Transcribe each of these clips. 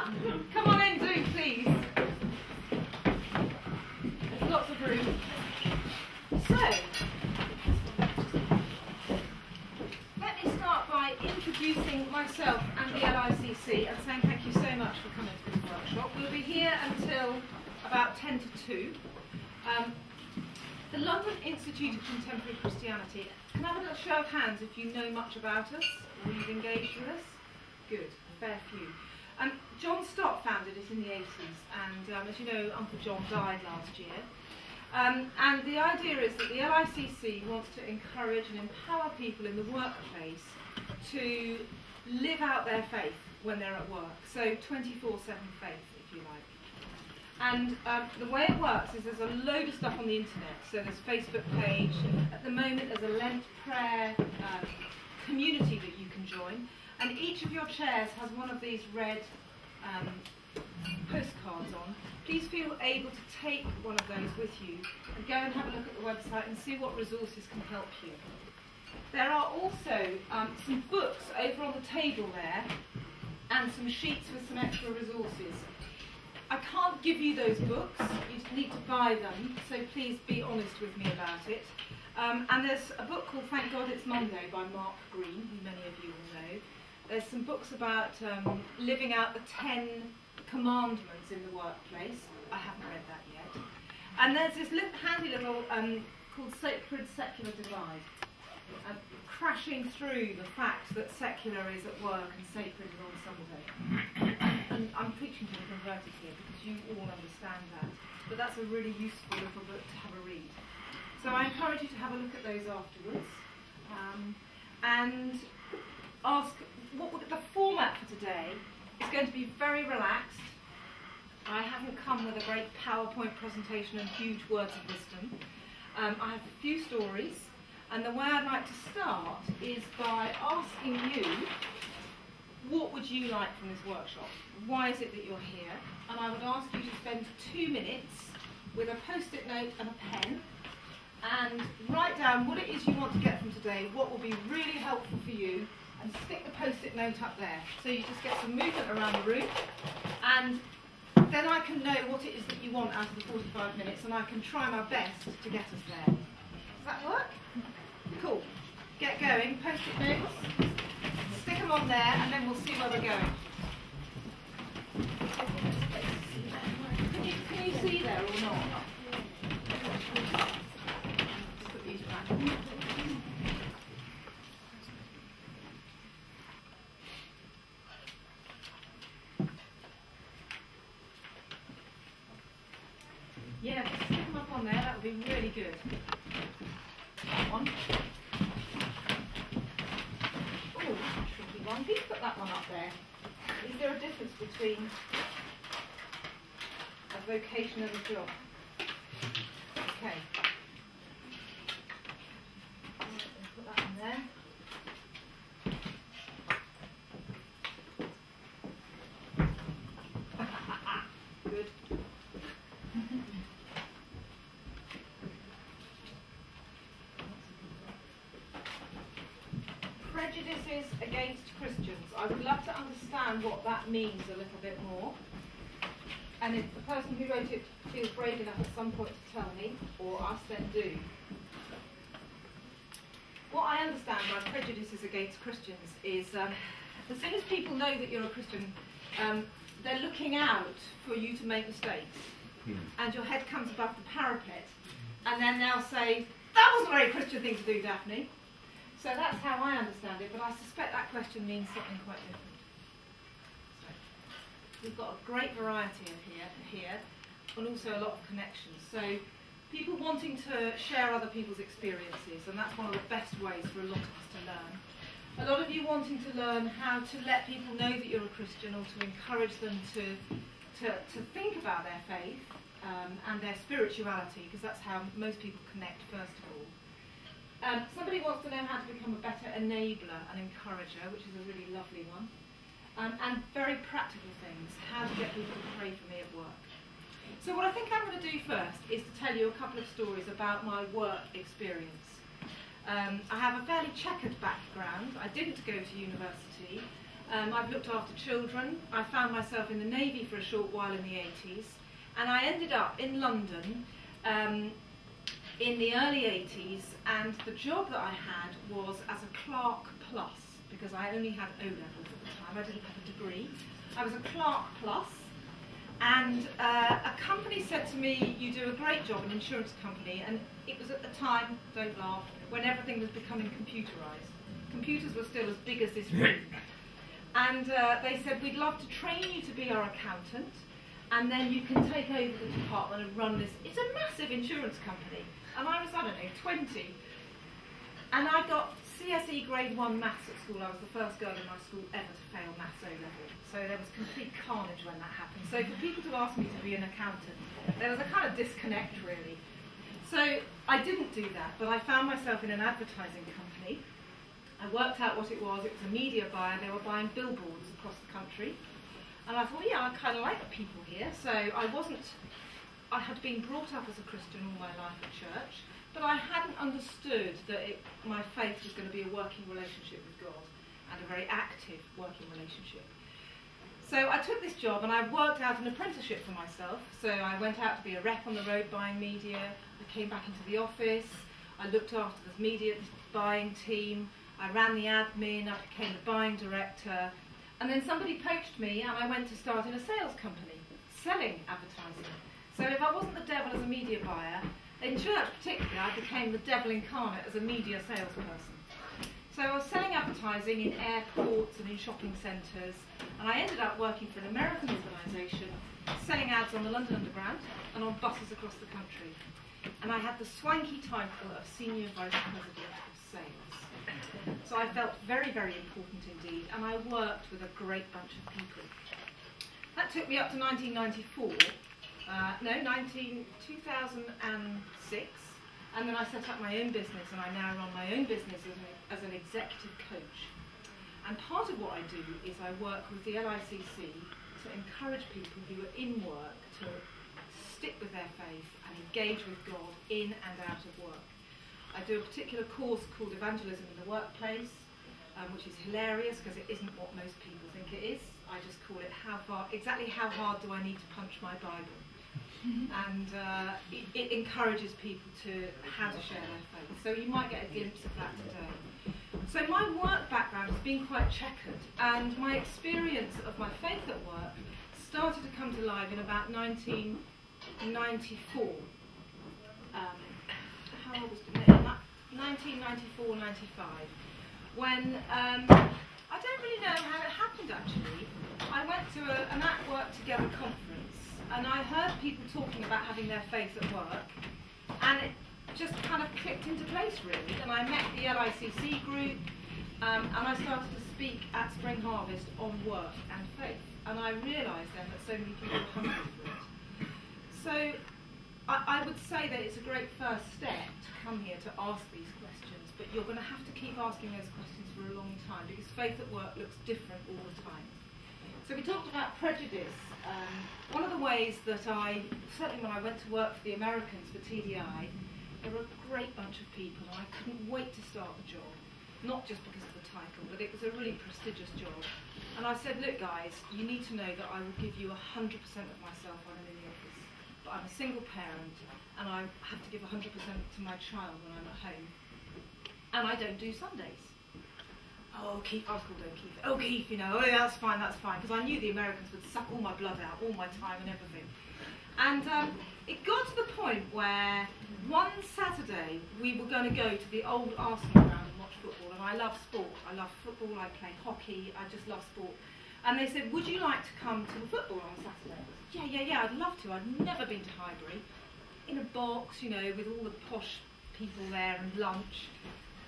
Come on in, do please. There's lots of room. So, let me start by introducing myself and the LICC and saying thank you so much for coming to this workshop. We'll be here until about 10 to 2. The London Institute of Contemporary Christianity. Can I have a little show of hands if you know much about us or you've engaged with us? Good, a fair few. John Stott founded it in the 80s, and as you know, Uncle John died last year. And the idea is that the LICC wants to encourage and empower people in the workplace to live out their faith when they're at work. So 24/7 faith, if you like. And the way it works is there's a load of stuff on the internet. So there's a Facebook page. At the moment there's a Lent prayer community that you can join. And each of your chairs has one of these red postcards on. Please feel able to take one of those with you and go and have a look at the website and see what resources can help you. There are also some books over on the table there and some sheets with some extra resources. I can't give you those books, you need to buy them, so please be honest with me about it. And there's a book called Thank God It's Monday by Mark Green, who many of you will know. There's some books about living out the 10 commandments in the workplace. I haven't read that yet. And there's this handy little called Sacred Secular Divide, crashing through the fact that secular is at work and sacred is on Sunday. And I'm preaching to the converted here because you all understand that. But that's a really useful little book to have a read. So I encourage you to have a look at those afterwards. And ask, the format for today is going to be very relaxed. I haven't come with a great PowerPoint presentation and huge words of wisdom. I have a few stories. And the way I'd like to start is by asking you, what would you like from this workshop? Why is it that you're here? And I would ask you to spend 2 minutes with a post-it note and a pen and write down what it is you want to get from today, what will be really helpful for you, and stick the post-it note up there. So you just get some movement around the room, and then I can know what it is that you want out of the 45 minutes, and I can try my best to get us there. Does that work? Cool. Get going. Post-it notes. Stick them on there, and then we'll see where we're going. Can you see there or not? Just put these back. Yeah, stick them up on there. That would be really good. That one. Oh, that's a tricky one. Please put that one up there. Is there a difference between a vocation and a job? Okay. Put that in there. Good. Prejudices against Christians. I would love to understand what that means a little bit more. And if the person who wrote it feels brave enough at some point to tell me, or us, then do. What I understand by prejudices against Christians is as soon as people know that you're a Christian, they're looking out for you to make mistakes. And your head comes above the parapet, and then they'll say, that wasn't a very Christian thing to do, Daphne. So that's how I understand it, but I suspect that question means something quite different. So, we've got a great variety of here, and also a lot of connections. So people wanting to share other people's experiences, and that's one of the best ways for a lot of us to learn. A lot of you wanting to learn how to let people know that you're a Christian, or to encourage them to think about their faith and their spirituality, because that's how most people connect first of all. Somebody wants to know how to become a better enabler and encourager, which is a really lovely one. And very practical things, how to get people to pray for me at work. So what I think I'm going to do first is to tell you a couple of stories about my work experience. I have a fairly checkered background. I didn't go to university, I've looked after children. I found myself in the Navy for a short while in the 80s, and I ended up in London in the early 80s, and the job that I had was as a clerk plus, because I only had O-levels at the time. I didn't have a degree. I was a clerk plus, and a company said to me, you do a great job, an insurance company, and it was at the time, don't laugh, when everything was becoming computerised. Computers were still as big as this room. And they said, we'd love to train you to be our accountant, and then you can take over the department and run this. It's a massive insurance company. And I was, I don't know, 20. And I got CSE grade 1 maths at school. I was the first girl in my school ever to fail maths O-level. So there was complete carnage when that happened. So for people to ask me to be an accountant, there was a kind of disconnect, really. So I didn't do that, but I found myself in an advertising company. I worked out what it was. It was a media buyer. They were buying billboards across the country. And I thought, well, yeah, I kind of like the people here. So I had been brought up as a Christian all my life at church, but I hadn't understood that my faith was going to be a working relationship with God, and a very active working relationship. So I took this job, and I worked out an apprenticeship for myself. So I went out to be a rep on the road buying media. I came back into the office. I looked after the media buying team. I ran the admin. I became the buying director. And then somebody poached me, and I went to start in a sales company, selling advertising. So if I wasn't the devil as a media buyer, in church particularly, I became the devil incarnate as a media salesperson. So I was selling advertising in airports and in shopping centres, and I ended up working for an American organisation, selling ads on the London Underground and on buses across the country. And I had the swanky title of Senior Vice President of Sales. So I felt very, very important indeed, and I worked with a great bunch of people. That took me up to 1994. 2006, and then I set up my own business, and I now run my own business as an executive coach. And part of what I do is I work with the LICC to encourage people who are in work to stick with their faith and engage with God in and out of work. I do a particular course called Evangelism in the Workplace, which is hilarious because it isn't what most people think it is. I just call it exactly how hard do I need to punch my Bible? And it encourages people to how to share their faith. So you might get a glimpse of that today. So my work background has been quite checkered, and my experience of my faith at work started to come to life in about 1994. How old was it? 1994, 95. When I don't really know how it happened actually. I went to an At Work Together conference, and I heard people talking about having their faith at work, and it just kind of clicked into place really. And I met the LICC group, and I started to speak at Spring Harvest on work and faith, and I realised then that so many people were hungry for it. So I would say that it's a great first step to come here to ask these questions, but you're going to have to keep asking those questions for a long time, because faith at work looks different all the time. So we talked about prejudice. One of the ways that certainly when I went to work for the Americans, for TDI, there were a great bunch of people, and I couldn't wait to start the job. Not just because of the title, but it was a really prestigious job. And I said, look guys, you need to know that I will give you 100% of myself when I'm in the office. But I'm a single parent, and I have to give 100% to my child when I'm at home. And I don't do Sundays. Oh, Keith, I was called Keith. Oh, Keith, you know, oh, yeah, that's fine, because I knew the Americans would suck all my blood out, all my time and everything. And it got to the point where one Saturday we were going to go to the old Arsenal ground and watch football, and I love sport. I love football, I play hockey, I just love sport. And they said, would you like to come to the football on Saturday? I said, yeah, I'd love to. I'd never been to Highbury. In a box, you know, with all the posh people there and lunch.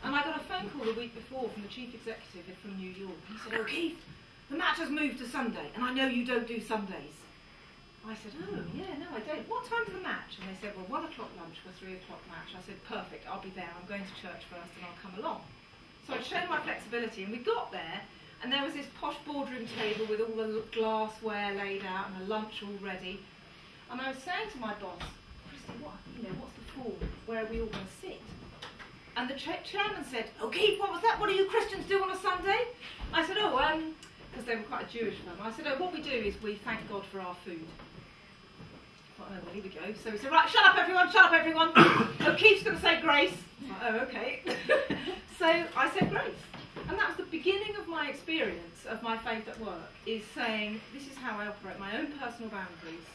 And I got a phone call the week before from the chief executive from New York. He said, oh, Keith, the match has moved to Sunday, and I know you don't do Sundays. I said, oh, yeah, no, I don't. What time's the match? And they said, well, 1 o'clock lunch for 3 o'clock match. I said, perfect, I'll be there. I'm going to church first, and I'll come along. So I showed my flexibility, and we got there, and there was this posh boardroom table with all the glassware laid out and a lunch all ready. And I was saying to my boss, Christy, what's the form? Where are we all going to sit? And the chairman said, oh, Keith, what was that? What do you Christians do on a Sunday? I said, because they were quite a Jewish firm. I said, oh, what we do is we thank God for our food. I thought, oh, well, here we go. So we said, right, shut up everyone. O'Keefe's going to say grace. I thought, oh, okay. So I said grace. And that was the beginning of my experience of my faith at work, is saying, this is how I operate, my own personal boundaries,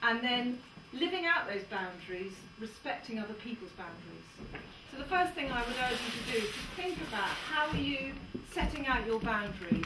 and then living out those boundaries, respecting other people's boundaries. So the first thing I would urge you to do is to think about how are you setting out your boundaries